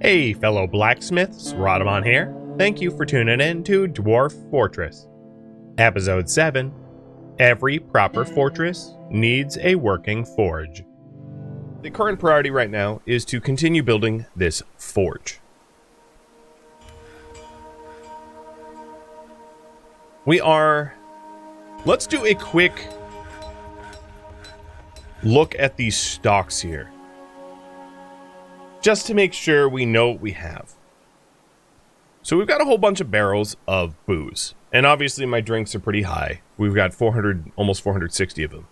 Hey fellow blacksmiths, Rodamon here. Thank you for tuning in to Dwarf Fortress. Episode 7, Every proper fortress needs a working forge. The current priority right now is to continue building this forge. Let's do a quick look at these stocks here, just to make sure we know what we have. So we've got a whole bunch of barrels of booze, and obviously my drinks are pretty high. We've got 400, almost 460 of them.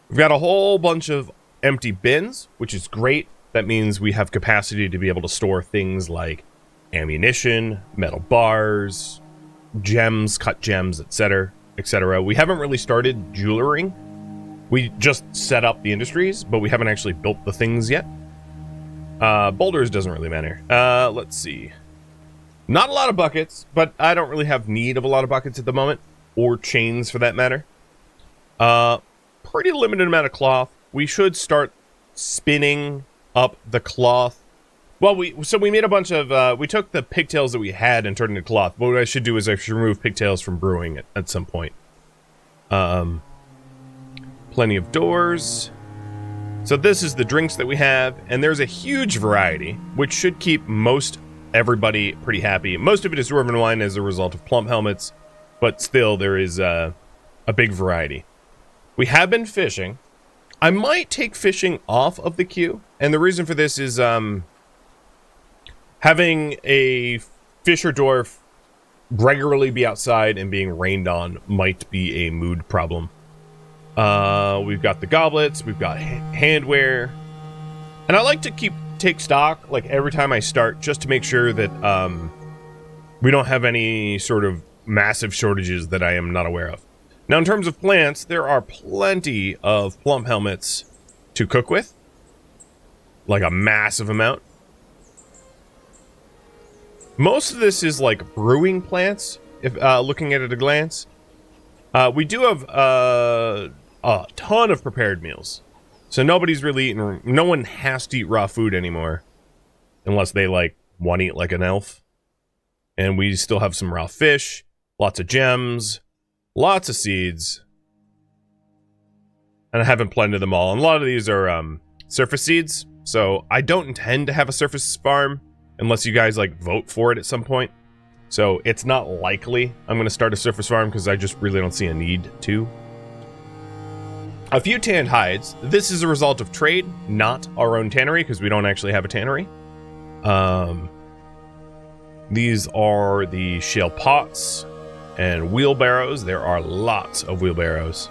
We've got a whole bunch of empty bins, which is great. That means we have capacity to be able to store things like ammunition, metal bars, gems, cut gems, etc., etc. We haven't really started jewelering. We just set up the industries, but we haven't actually built the things yet. Boulders doesn't really matter. Let's see. Not a lot of buckets, but I don't really have need of a lot of buckets at the moment, or chains for that matter. Pretty limited amount of cloth. We should start spinning up the cloth. Well, we made a bunch of, we took the pigtails that we had and turned into cloth. What I should do is I should remove pigtails from brewing at some point. Plenty of doors. So this is the drinks that we have, and there's a huge variety, which should keep most everybody pretty happy. Most of it is Dwarven wine as a result of plump helmets, but still there is a big variety. We have been fishing. I might take fishing off of the queue, and the reason for this is having a fisher dwarf regularly be outside and being rained on might be a mood problem. We've got the goblets, we've got handwear, and I like to take stock like every time I start, just to make sure that we don't have any sort of massive shortages that I am not aware of. Now, in terms of plants, there are plenty of plump helmets to cook with, like a massive amount. Most of this is like brewing plants, if looking at it at a glance. We do have a ton of prepared meals. So nobody's really eating, no one has to eat raw food anymore. Unless they like want to eat like an elf. And we still have some raw fish, lots of gems, lots of seeds. And I haven't planted them all. And a lot of these are surface seeds. So I don't intend to have a surface farm unless you guys like vote for it at some point. So it's not likely I'm going to start a surface farm because I just really don't see a need to. A few tanned hides. This is a result of trade, not our own tannery, because we don't actually have a tannery. These are the shale pots and wheelbarrows. There are lots of wheelbarrows.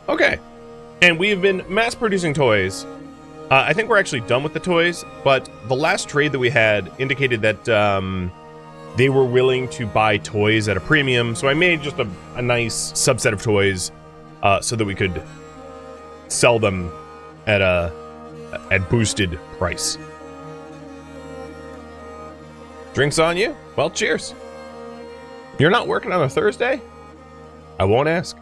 Okay. And we've been mass producing toys. I think we're actually done with the toys, but the last trade that we had indicated that they were willing to buy toys at a premium, so I made just a nice subset of toys so that we could sell them at boosted price. Drinks on you? Well, cheers. You're not working on a Thursday? I won't ask.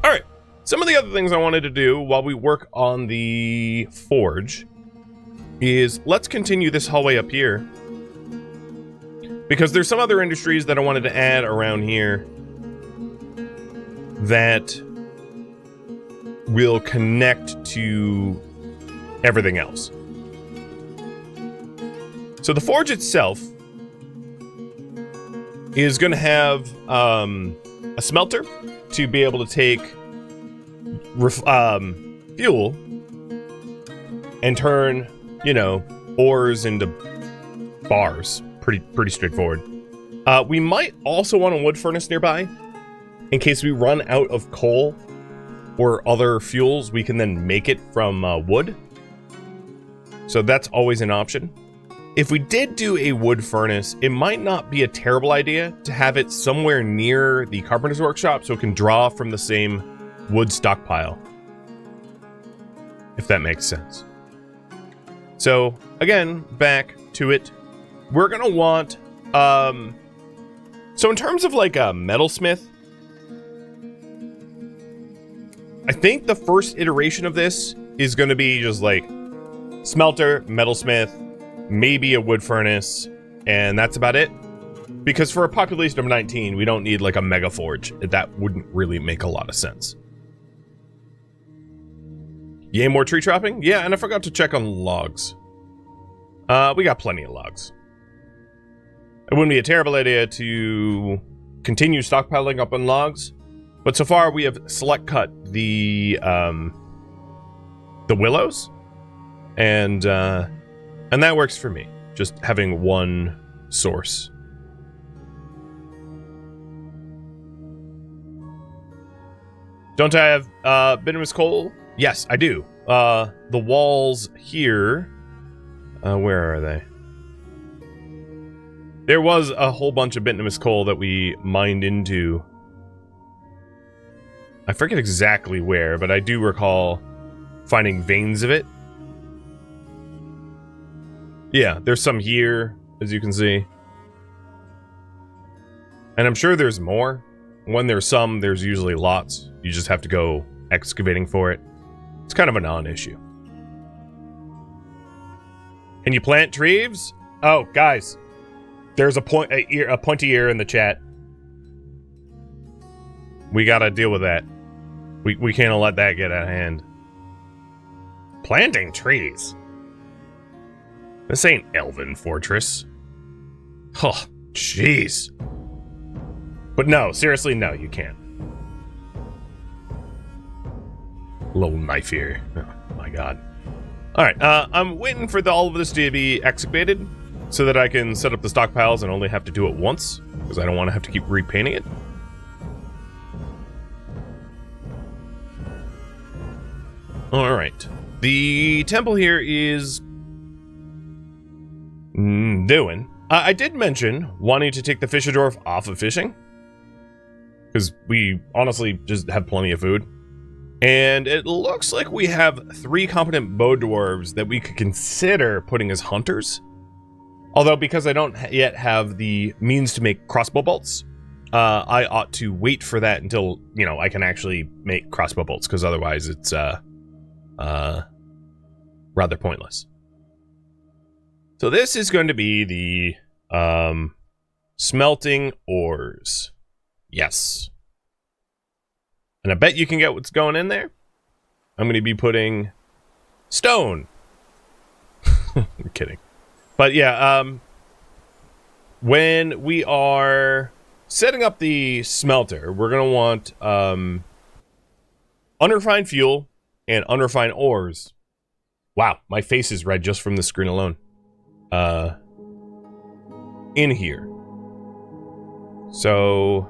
Alright, some of the other things I wanted to do while we work on the forge is let's continue this hallway up here, because there's some other industries that I wanted to add around here that will connect to everything else. So the forge itself is going to have a smelter to be able to take fuel and turn, you know, ores into bars. Pretty straightforward. We might also want a wood furnace nearby in case we run out of coal or other fuels. We can then make it from wood. So that's always an option. If we did do a wood furnace, it might not be a terrible idea to have it somewhere near the carpenter's workshop so it can draw from the same wood stockpile, if that makes sense. So again, back to it. We're gonna want, so in terms of like a metalsmith, I think the first iteration of this is going to be just like smelter, metalsmith, maybe a wood furnace, and that's about it. Because for a population of 19, we don't need like a mega forge. That wouldn't really make a lot of sense. Yay, more tree chopping? Yeah, and I forgot to check on logs. We got plenty of logs. It wouldn't be a terrible idea to continue stockpiling up on logs, but so far we have select cut the willows, and that works for me. Just having one source. Don't I have bituminous coal? Yes, I do. The walls here. Where are they? There was a whole bunch of bituminous coal that we mined into. I forget exactly where, but I do recall finding veins of it. Yeah, there's some here, as you can see. And I'm sure there's more. When there's some, there's usually lots. You just have to go excavating for it. It's kind of a non-issue. Can you plant trees? Oh, guys. There's a pointy ear in the chat. We gotta deal with that. We can't let that get out of hand. Planting trees? This ain't Elven Fortress. Oh, jeez. But no, seriously, no, you can't. Little knife here. Oh, my god. Alright, I'm waiting for all of this to be excavated so that I can set up the stockpiles and only have to do it once, because I don't want to have to keep repainting it. Alright. The temple here is doing. I did mention wanting to take the fisher dwarf off of fishing, because we honestly just have plenty of food. And it looks like we have 3 competent bow dwarves that we could consider putting as hunters. Although, because I don't yet have the means to make crossbow bolts, I ought to wait for that until, you know, I can actually make crossbow bolts, because otherwise it's rather pointless. So this is going to be the smelting ores. Yes. And I bet you can get what's going in there. I'm going to be putting stone. I'm kidding. But yeah, when we are setting up the smelter, we're going to want unrefined fuel and unrefined ores. Wow, my face is red just from the screen alone. In here. So,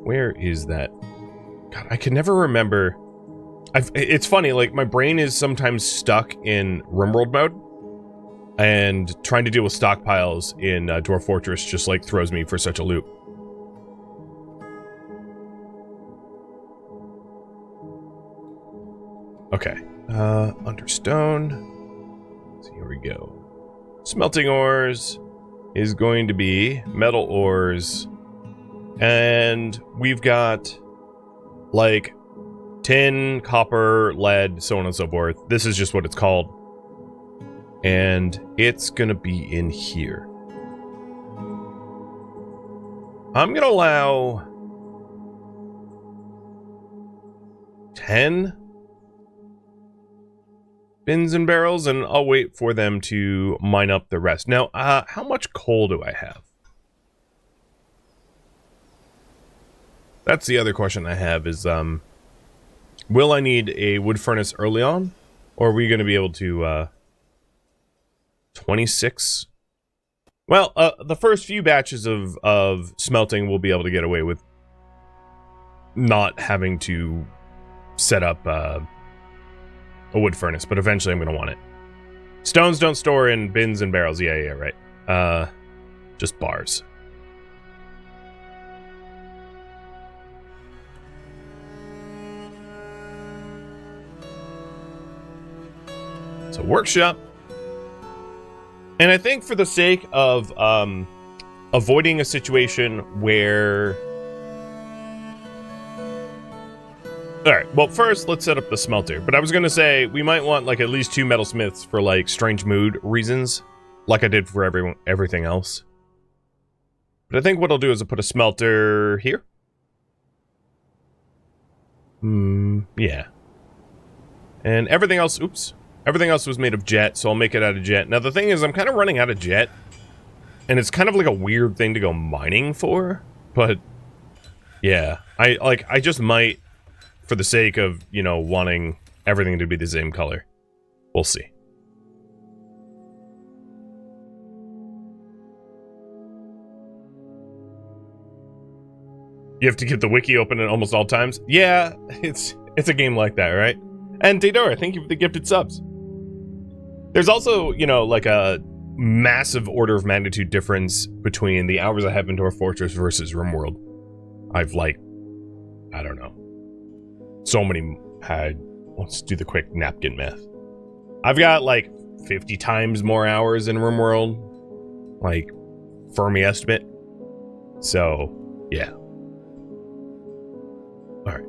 where is that? God, I can never remember. It's funny, like, my brain is sometimes stuck in RimWorld mode, and trying to deal with stockpiles in Dwarf Fortress just, like, throws me for such a loop. Okay. Under stone. So here we go. Smelting ores is going to be metal ores. And we've got, like, tin, copper, lead, so on and so forth. This is just what it's called. And it's gonna be in here. I'm gonna allow 10 bins and barrels, and I'll wait for them to mine up the rest. Now, how much coal do I have? That's the other question I have is, will I need a wood furnace early on? Or are we going to be able to, 26? Well, the first few batches of smelting we'll be able to get away with not having to set up, a wood furnace, but eventually I'm going to want it. Stones don't store in bins and barrels. Yeah, right. Just bars. So workshop. And I think for the sake of avoiding a situation where All right, well, first, let's set up the smelter. But I was going to say, we might want, like, at least 2 metalsmiths for, like, strange mood reasons, like I did for everything else. But I think what I'll do is I'll put a smelter here. Yeah. And everything else, oops. Everything else was made of jet, so I'll make it out of jet. Now, the thing is, I'm kind of running out of jet. And it's kind of like a weird thing to go mining for. But, yeah. I just might, for the sake of, you know, wanting everything to be the same color. We'll see. You have to keep the wiki open at almost all times? Yeah, it's a game like that, right? And Daedora, thank you for the gifted subs. There's also, you know, like a massive order of magnitude difference between the hours I have in Dwarf Fortress versus RimWorld. I've, like, I don't know. So many had, let's do the quick napkin math. I've got, like, 50 times more hours in RimWorld. Like, Fermi estimate. So, yeah. Alright.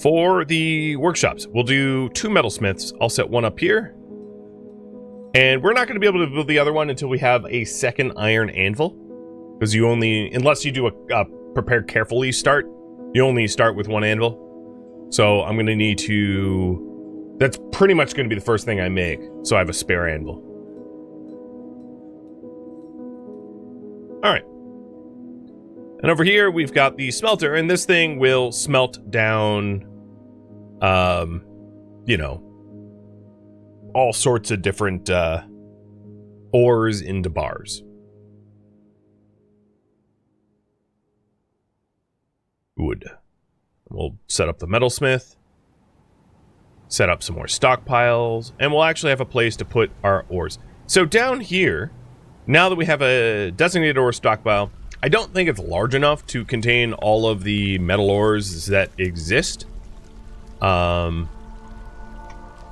For the workshops, we'll do 2 metalsmiths. I'll set one up here. And we're not going to be able to build the other one until we have a second iron anvil. Because you only, unless you do a prepared carefully start, you only start with 1 anvil. So I'm going to need to, that's pretty much going to be the first thing I make. So I have a spare anvil. Alright. And over here, we've got the smelter, and this thing will smelt down, you know, all sorts of different, ores into bars. Wood. We'll set up the metalsmith, set up some more stockpiles, and we'll actually have a place to put our ores. So down here, now that we have a designated ore stockpile, I don't think it's large enough to contain all of the metal ores that exist. I'm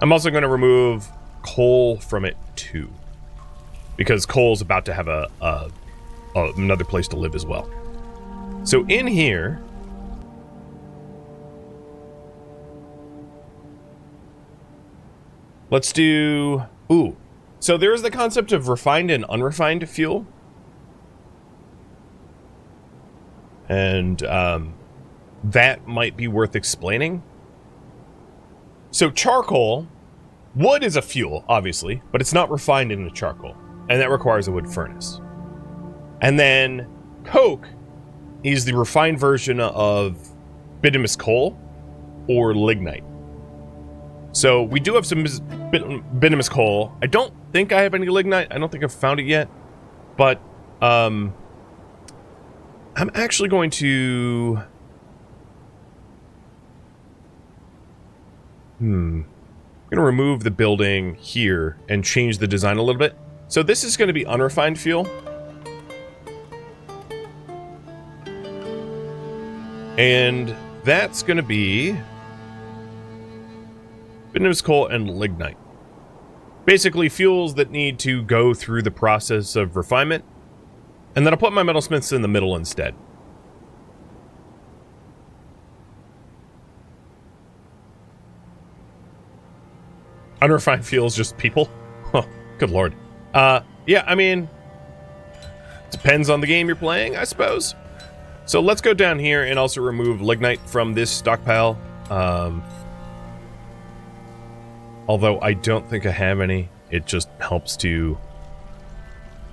also going to remove coal from it too, because coal's about to have another place to live as well. So in here, let's do, ooh, so there is the concept of refined and unrefined fuel. And that might be worth explaining. So charcoal, wood is a fuel, obviously, but it's not refined into charcoal, and that requires a wood furnace. And then coke is the refined version of bituminous coal or lignite. So we do have some bituminous coal. I don't think I have any lignite. I don't think I've found it yet, but I'm actually going to... I'm going to remove the building here and change the design a little bit. So this is going to be unrefined fuel. And that's going to be bituminous coal and lignite. Basically fuels that need to go through the process of refinement. And then I'll put my metalsmiths in the middle instead. Unrefined fuel is just people? Oh, good lord. Yeah, I mean, depends on the game you're playing, I suppose. So let's go down here and also remove lignite from this stockpile. Although I don't think I have any. It just helps to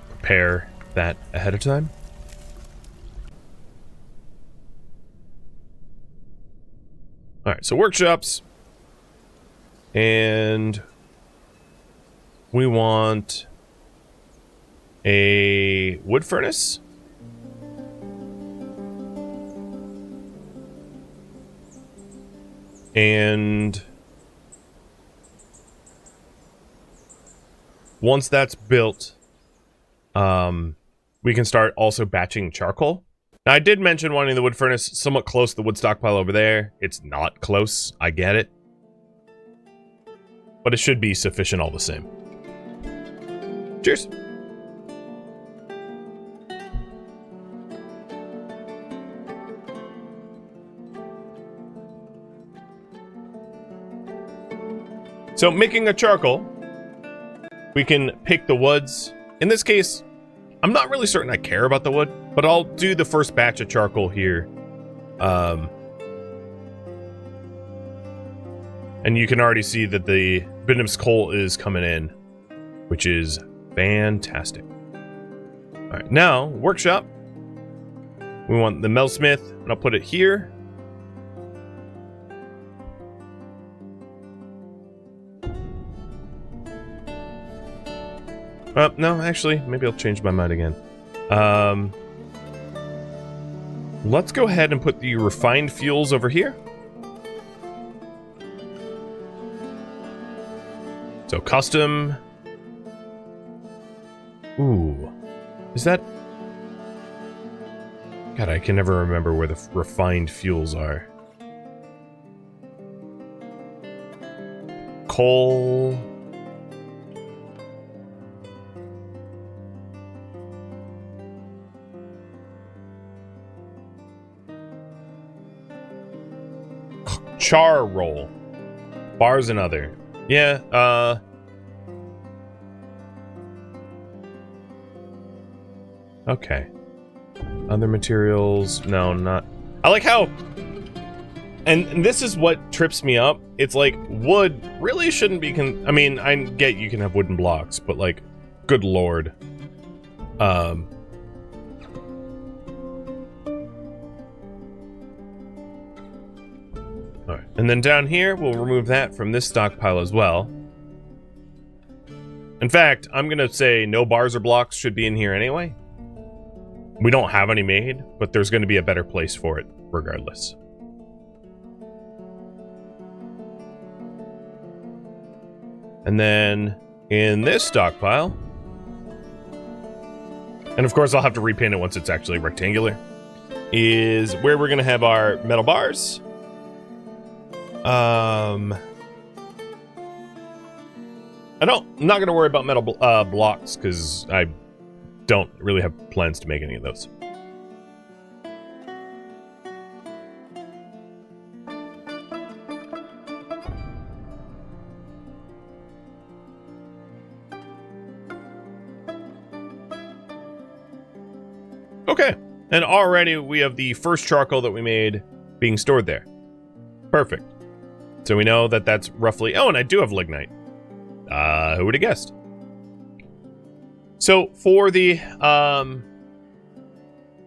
prepare that ahead of time. Alright, so workshops. And we want a wood furnace. And once that's built, we can start also batching charcoal. Now, I did mention wanting the wood furnace somewhat close to the wood stockpile over there. It's not close, I get it. But it should be sufficient all the same. Cheers. So making a charcoal, we can pick the woods. In this case, I'm not really certain I care about the wood, but I'll do the first batch of charcoal here. And you can already see that the Bituminous coal is coming in, which is fantastic. All right, now workshop. We want the metalsmith, and I'll put it here. No, actually, maybe I'll change my mind again. Let's go ahead and put the refined fuels over here. So custom. Ooh. Is that... God, I can never remember where the refined fuels are. Coal... Char roll. Bars and other. Yeah, okay. Other materials. No, not... I like how... And this is what trips me up. It's like, wood really shouldn't be... I mean, I get you can have wooden blocks, but like, good lord. Alright, and then down here, we'll remove that from this stockpile as well. In fact, I'm gonna say no bars or blocks should be in here anyway. We don't have any made, but there's gonna be a better place for it, regardless. And then, in this stockpile... And of course, I'll have to repaint it once it's actually rectangular. Is where we're gonna have our metal bars. I'm not going to worry about metal blocks, because I don't really have plans to make any of those. Okay, and already we have the first charcoal that we made being stored there. Perfect. So we know that that's roughly... Oh, and I do have lignite. Who would have guessed? So for the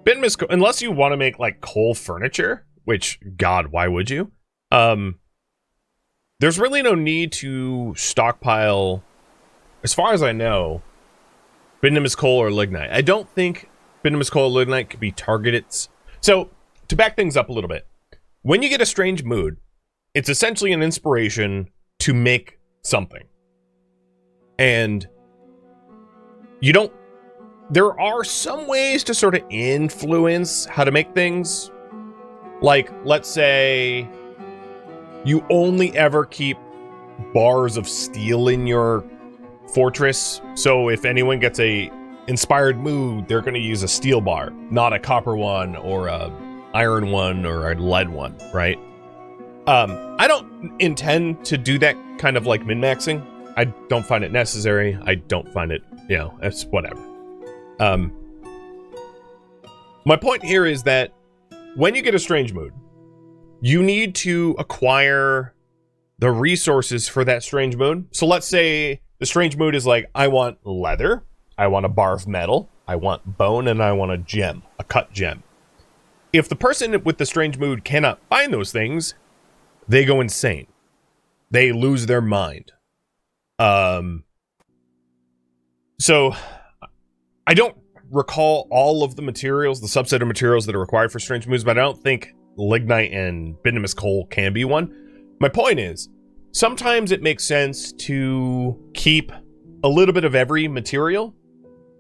Bituminous, unless you want to make like coal furniture, which, God, why would you? There's really no need to stockpile, as far as I know, Bituminous coal or lignite. I don't think Bituminous coal or lignite could be targeted. So to back things up a little bit, when you get a strange mood, it's essentially an inspiration to make something. And you don't... There are some ways to sort of influence how to make things. Like, let's say you only ever keep bars of steel in your fortress. So if anyone gets a inspired mood, they're going to use a steel bar, not a copper one or a iron one or a lead one, right? I don't intend to do that kind of like min-maxing. I don't find it necessary. I don't find it, you know, it's whatever. My point here is that when you get a strange mood, you need to acquire the resources for that strange mood. So let's say the strange mood is like, I want leather, I want a bar of metal, I want bone, and I want a gem, a cut gem. If the person with the strange mood cannot find those things, they go insane. They lose their mind. So I don't recall all of the materials, the subset of materials that are required for strange moods, but I don't think lignite and bituminous coal can be one. My point is, sometimes it makes sense to keep a little bit of every material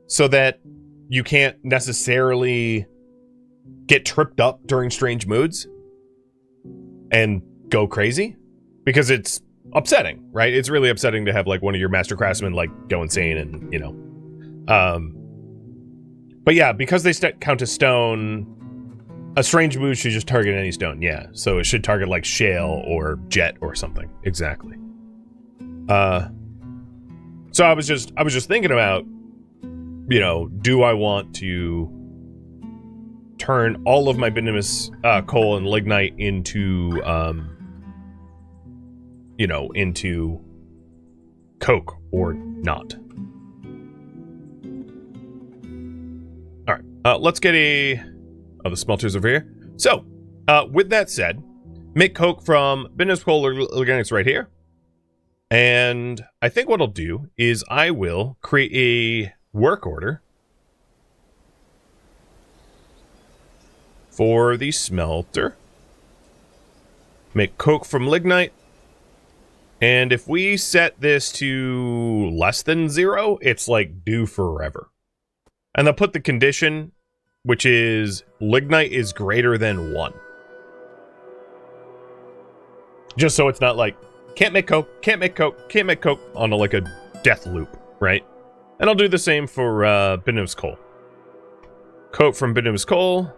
so that you can't necessarily get tripped up during strange moods and go crazy, because it's upsetting, right? It's really upsetting to have like one of your master craftsmen like go insane and, you know. But yeah, because they count as stone, a strange mood should just target any stone. Yeah, so it should target like shale or jet or something. Exactly. So I was just thinking about, you know, do I want to turn all of my bituminous coal and lignite into, you know, into coke or not? All right, let's get the smelters over here. So, with that said, make coke from bituminous coal or lignite right here. And I think what I'll do is I will create a work order for the smelter. Make coke from lignite. And if we set this to less than 0, it's like due forever. And I'll put the condition, which is lignite is greater than 1. Just so it's not like, can't make coke, can't make coke, can't make coke on like a death loop, right? And I'll do the same for bituminous coal. Coke from bituminous coal.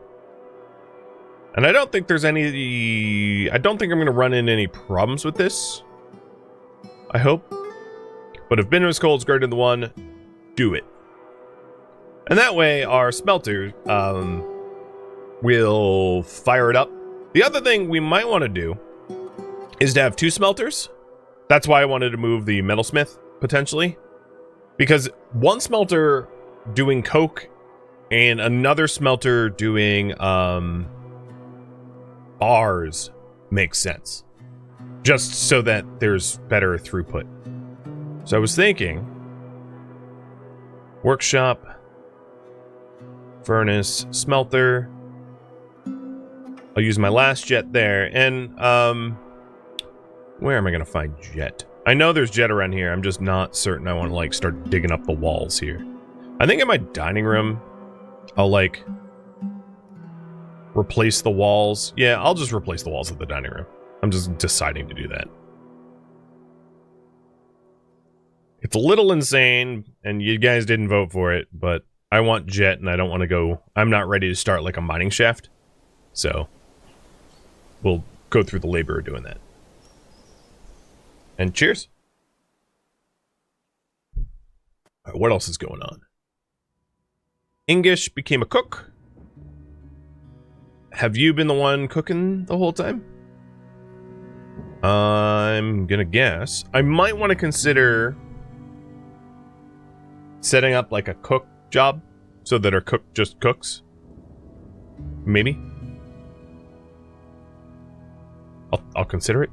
And I don't think there's any... I don't think I'm going to run into any problems with this. I hope. But if bituminous coal is greater than 1, do it. And that way our smelter will fire it up. The other thing we might want to do is to have 2 smelters. That's why I wanted to move the metalsmith, potentially. Because one smelter doing coke and another smelter doing bars makes sense. Just so that there's better throughput. So I was thinking, workshop, furnace, smelter. I'll use my last jet there, and where am I going to find jet? I know there's jet around here. I'm just not certain I want to, like, start digging up the walls here. I think in my dining room, I'll, like, replace the walls. Yeah, I'll just replace the walls of the dining room. I'm just deciding to do that. It's a little insane, and you guys didn't vote for it, but I want jet, and I don't want to go... I'm not ready to start, like, a mining shaft. So, we'll go through the labor of doing that. And cheers. All right, what else is going on? English became a cook. Have you been the one cooking the whole time? I'm gonna guess. I might want to consider setting up like a cook job so that our cook just cooks. Maybe. I'll consider it.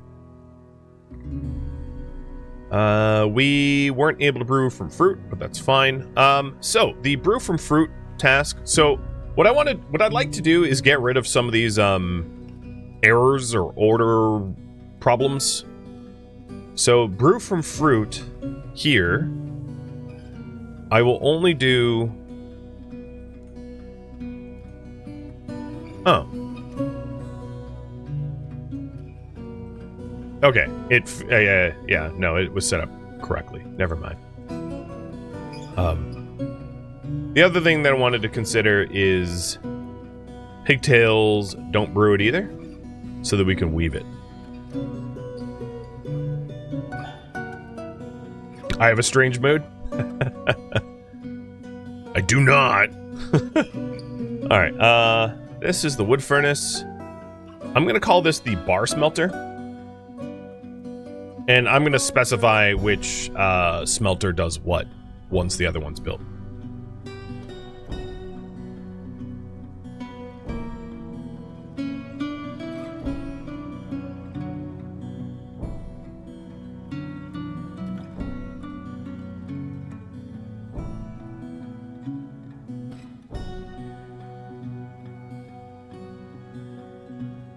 We weren't able to brew from fruit, but that's fine. So the brew from fruit task. So what I'd like to do is get rid of some of these errors or order problems. So brew from fruit here. I will only do... Oh. Okay, yeah, no, it was set up correctly. Never mind. The other thing that I wanted to consider is pigtails don't brew it either, so that we can weave it. I have a strange mood. I do not. All right, this is the wood furnace. I'm gonna call this the bar smelter. And I'm going to specify which smelter does what once the other one's built.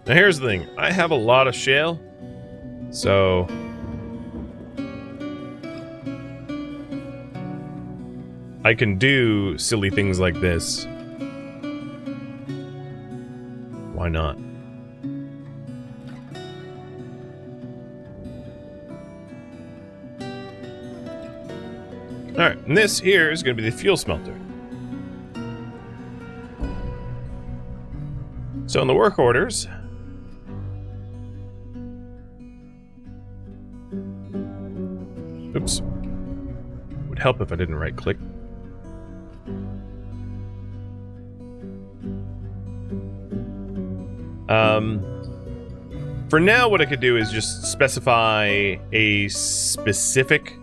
Now here's the thing. I have a lot of shale, so... I can do silly things like this. Why not? Alright, and this here is going to be the fuel smelter. So in the work orders... Oops. Would help if I didn't right click. For now, what I could do is just specify a specific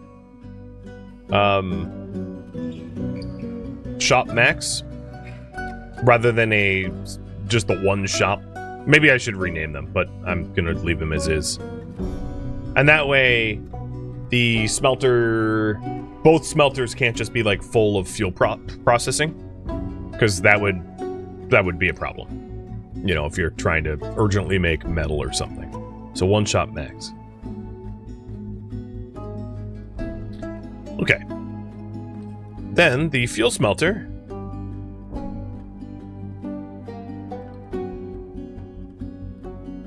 shop max rather than just the one shop. Maybe I should rename them, but I'm gonna leave them as is. And that way, the smelter, both smelters can't just be like full of fuel processing, because that would be a problem. You know, if you're trying to urgently make metal or something. So one shop max. Okay. Then the fuel smelter.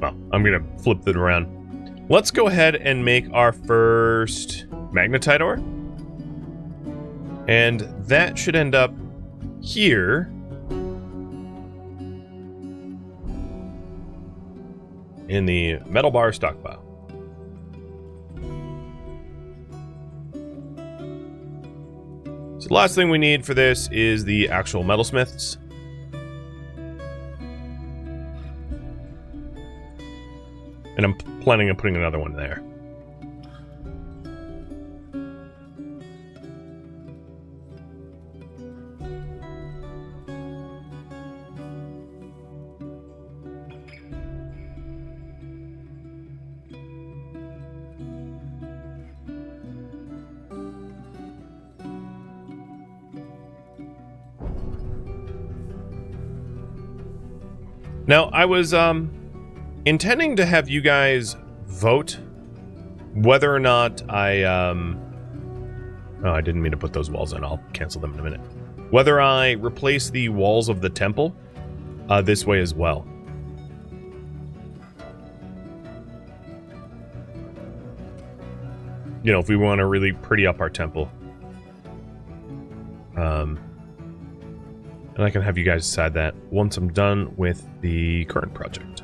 Well, I'm gonna flip it around. Let's go ahead and make our first magnetite ore. And that should end up here. In the metal bar stockpile. So the last thing we need for this is the actual metalsmiths. And I'm planning on putting another one there. Now, I was intending to have you guys vote whether or not I oh, I didn't mean to put those walls in. I'll cancel them in a minute. Whether I replace the walls of the temple this way as well. You know, if we want to really pretty up our temple. And I can have you guys decide that once I'm done with the current project.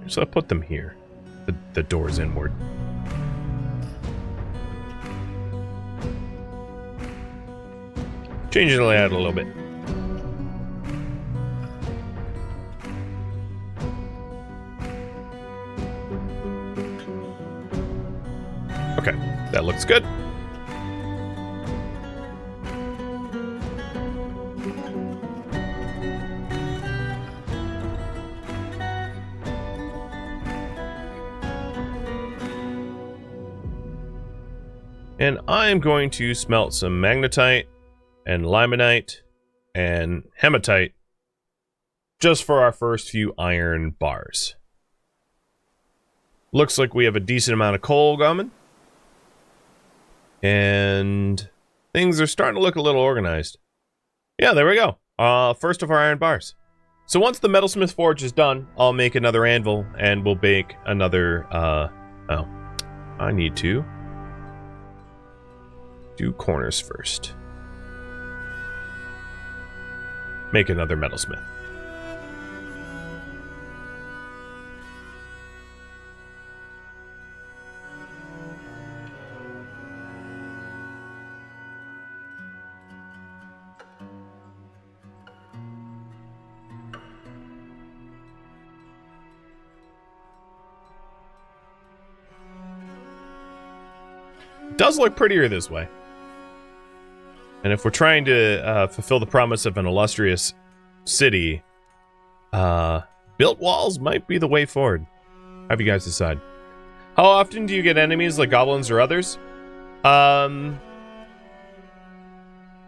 So I'll put them here. The doors inward. Change the layout a little bit. Okay, that looks good. And I'm going to smelt some magnetite and limonite and hematite just for our first few iron bars. Looks like we have a decent amount of coal coming. And things are starting to look a little organized. Yeah, there we go. First of our iron bars. So once the metalsmith forge is done, I'll make another anvil and we'll bake another, oh, I need to do corners first. Make another metalsmith. Does look prettier this way. And if we're trying to fulfill the promise of an illustrious city, built walls might be the way forward. Have you guys decide. How often do you get enemies like goblins or others?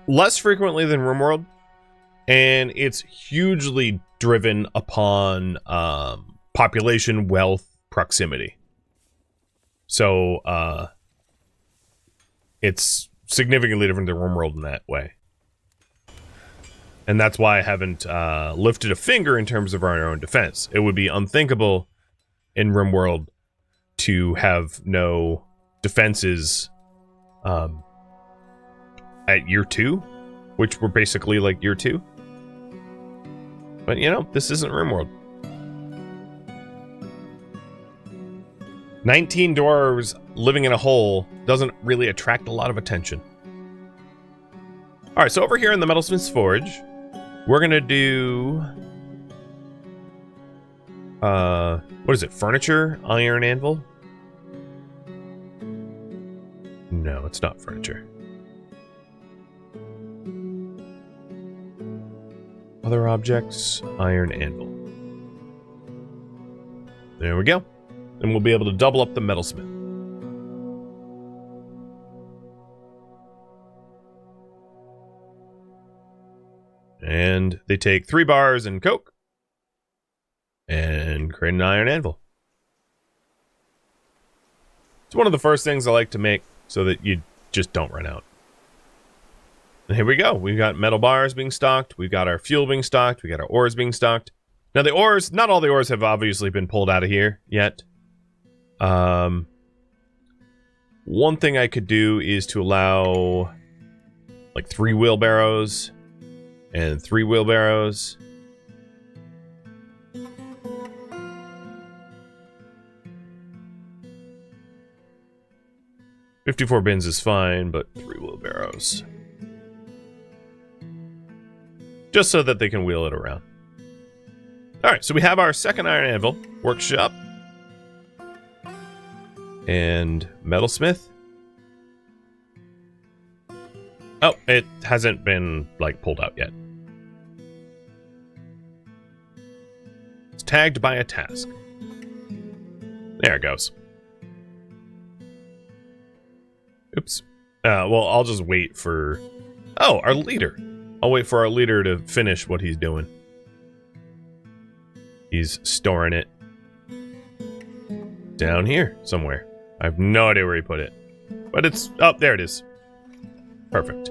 Less frequently than RimWorld, and it's hugely driven upon population, wealth, proximity. So it's significantly different than RimWorld in that way. And that's why I haven't lifted a finger in terms of our own defense. It would be unthinkable in RimWorld to have no defenses at year 2, which were basically like year 2. But you know, this isn't RimWorld. 19 dwarves living in a hole doesn't really attract a lot of attention. Alright, so over here in the Metalsmith's Forge, we're gonna do... what is it? Furniture? Iron anvil? No, it's not furniture. Other objects, iron anvil. There we go. And we'll be able to double up the metalsmith. And they take 3 bars and coke and create an iron anvil. It's one of the first things I like to make so that you just don't run out. And here we go. We've got metal bars being stocked. We've got our fuel being stocked. We got our ores being stocked. Now the ores, not all the ores have obviously been pulled out of here yet. One thing I could do is to allow like 3 wheelbarrows and 3 wheelbarrows. $54 bins is fine, but 3 wheelbarrows. Just so that they can wheel it around. Alright, so we have our second iron anvil, workshop, and metalsmith. Oh, it hasn't been, like, pulled out yet. It's tagged by a task. There it goes. Oops. Well, I'll just wait for... Oh, our leader. I'll wait for our leader to finish what he's doing. He's storing it down here somewhere. I have no idea where he put it. But it's... Oh, there it is. Perfect.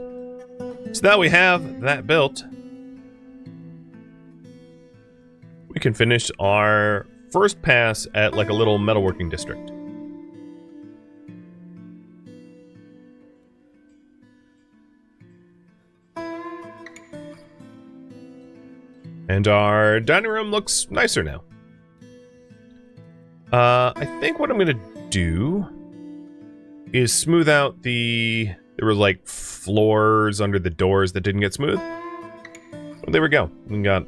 So now we have that built. We can finish our first pass at like a little metalworking district. And our dining room looks nicer now. I think what I'm gonna do is smooth out the... There were like floors under the doors that didn't get smooth. Well, there we go. We got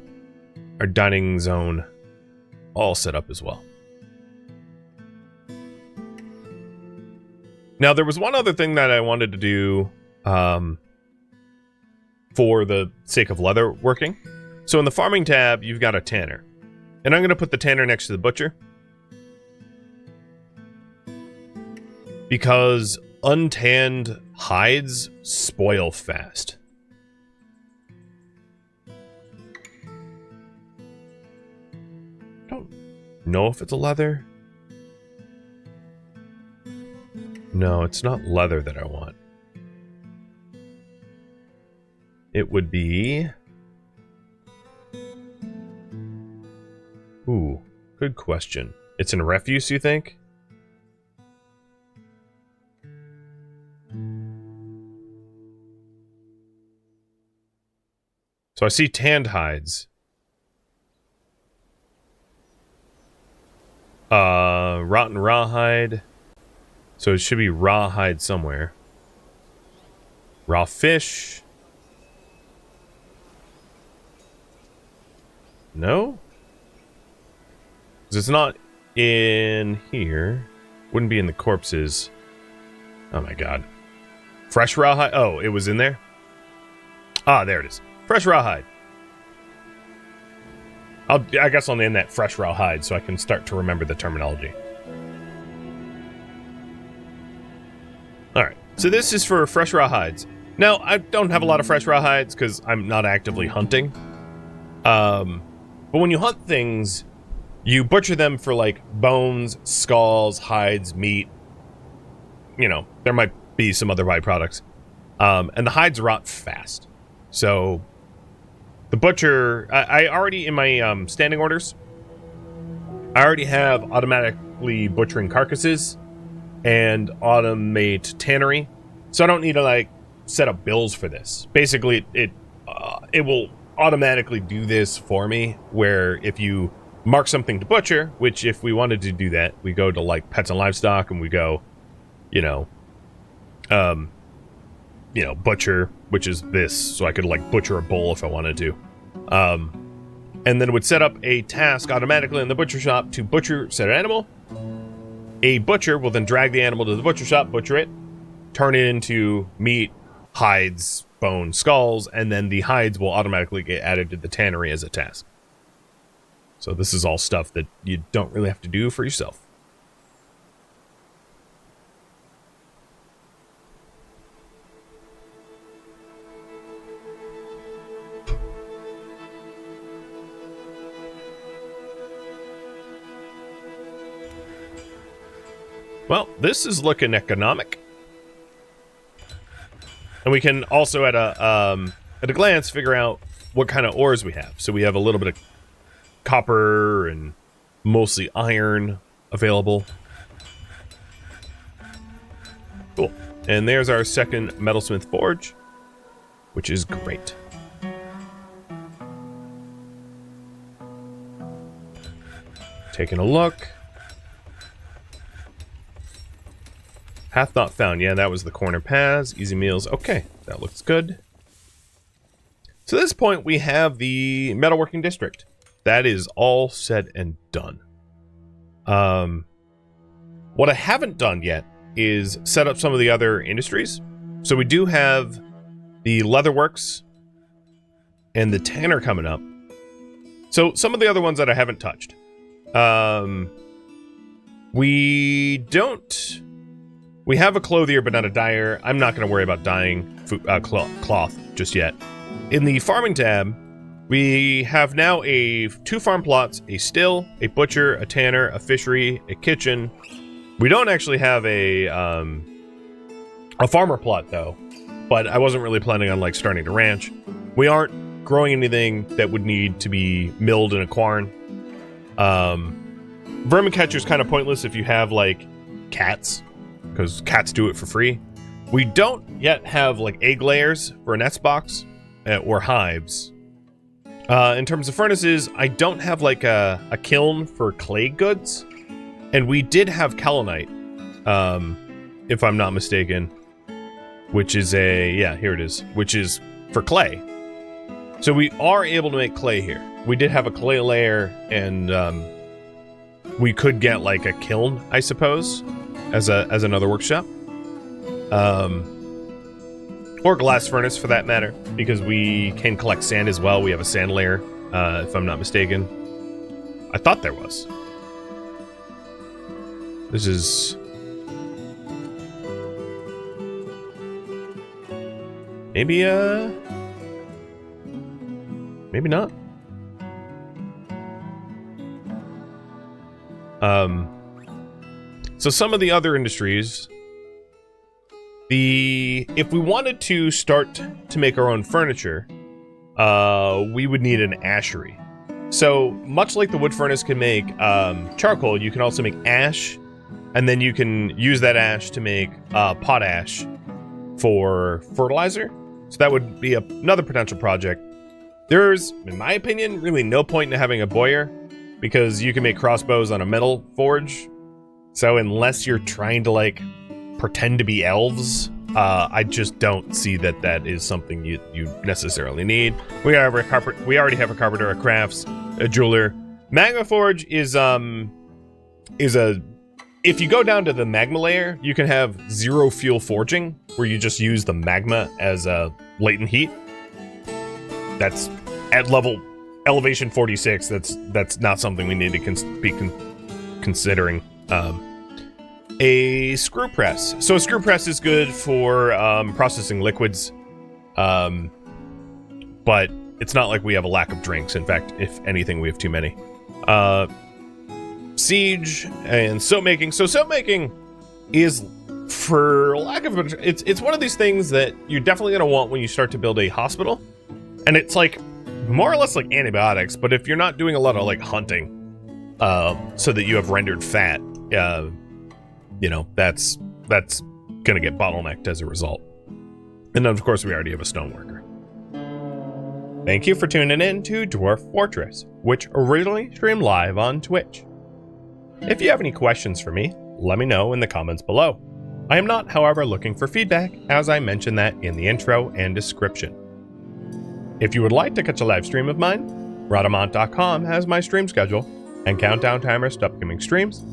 our dining zone all set up as well. Now, there was one other thing that I wanted to do for the sake of leather working. So in the farming tab, you've got a tanner. And I'm going to put the tanner next to the butcher. Because untanned hides spoil fast. I don't know if it's a leather. No, it's not leather that I want. It would be... Ooh, good question. It's in refuse, you think? So I see tanned hides. Rotten rawhide. So it should be rawhide somewhere. Raw fish. No? Because it's not in here. Wouldn't be in the corpses. Oh my god. Fresh rawhide? Oh, it was in there? Ah, there it is. Fresh rawhide. I guess I'll name that fresh rawhide so I can start to remember the terminology. Alright, so this is for fresh rawhides. Now, I don't have a lot of fresh rawhides because I'm not actively hunting. But when you hunt things, you butcher them for like bones, skulls, hides, meat. You know, there might be some other byproducts. And the hides rot fast. So the butcher, I already, in my standing orders, I already have automatically butchering carcasses and automate tannery. So I don't need to like set up bills for this. Basically, it will automatically do this for me, where if you mark something to butcher, which if we wanted to do that, we go to like pets and livestock and we go, butcher, which is this. So I could like butcher a bull if I wanted to. And then it would set up a task automatically in the butcher shop to butcher said animal. A butcher will then drag the animal to the butcher shop, butcher it, turn it into meat, hides, bones, skulls, and then the hides will automatically get added to the tannery as a task. So this is all stuff that you don't really have to do for yourself. Well, this is looking economic. And we can also at a glance figure out what kind of ores we have. So we have a little bit of copper and mostly iron available. Cool. And there's our second metalsmith forge, which is great. Taking a look. Hath not found. Yeah, that was the corner paths. Easy meals. Okay, that looks good. So at this point, we have the metalworking district. That is all said and done. What I haven't done yet is set up some of the other industries. So we do have the leatherworks and the tanner coming up. So some of the other ones that I haven't touched. We have a clothier, but not a dyer. I'm not going to worry about dyeing cloth just yet. In the farming tab, we have now two farm plots, a still, a butcher, a tanner, a fishery, a kitchen. We don't actually have a farmer plot, though, but I wasn't really planning on like starting to ranch. We aren't growing anything that would need to be milled in a quarn. Vermin catcher is kind of pointless if you have like cats, because cats do it for free. We don't yet have like egg layers for a nest box or hives. In terms of furnaces, I don't have like a kiln for clay goods, and we did have kaolinite, if I'm not mistaken, which is here it is, which is for clay. So we are able to make clay here. We did have a clay layer, and we could get like a kiln, I suppose, as another workshop, or glass furnace for that matter, because we can collect sand as well. We have a sand layer, if I'm not mistaken. I thought there was. This is maybe not. So some of the other industries, if we wanted to start to make our own furniture, we would need an ashery. So much like the wood furnace can make charcoal, you can also make ash, and then you can use that ash to make potash for fertilizer. So that would be another potential project. There's, in my opinion, really no point in having a boyer, because you can make crossbows on a metal forge. So unless you're trying to like pretend to be elves, I just don't see that is something you necessarily need. We already have a carpenter, a crafts, a jeweler. Magma forge is if you go down to the magma layer, you can have zero fuel forging, where you just use the magma as a latent heat. That's at elevation 46. That's not something we need to be considering. A screw press. So a screw press is good for processing liquids, but it's not like we have a lack of drinks. In fact, if anything, we have too many. Siege and soap making. So soap making is, for lack of it's one of these things that you're definitely going to want when you start to build a hospital, and it's like more or less like antibiotics, but if you're not doing a lot of like hunting, so that you have rendered fat, that's gonna get bottlenecked as a result. And then of course we already have a stoneworker. Thank you for tuning in to Dwarf Fortress, which originally streamed live on Twitch. If you have any questions for me, let me know in the comments below. I am not, however, looking for feedback, as I mentioned that in the intro and description. If you would like to catch a live stream of mine, Rhodamont.com has my stream schedule and countdown timers to upcoming streams.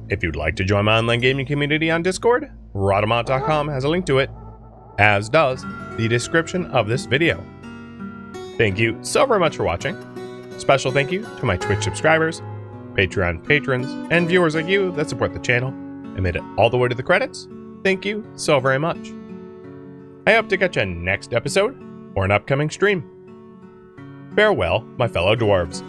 If you'd like to join my online gaming community on Discord, Rhodamont.com has a link to it, as does the description of this video. Thank you so very much for watching. Special thank you to my Twitch subscribers, Patreon patrons, and viewers like you that support the channel and made it all the way to the credits. Thank you so very much. I hope to catch you next episode or an upcoming stream. Farewell, my fellow dwarves.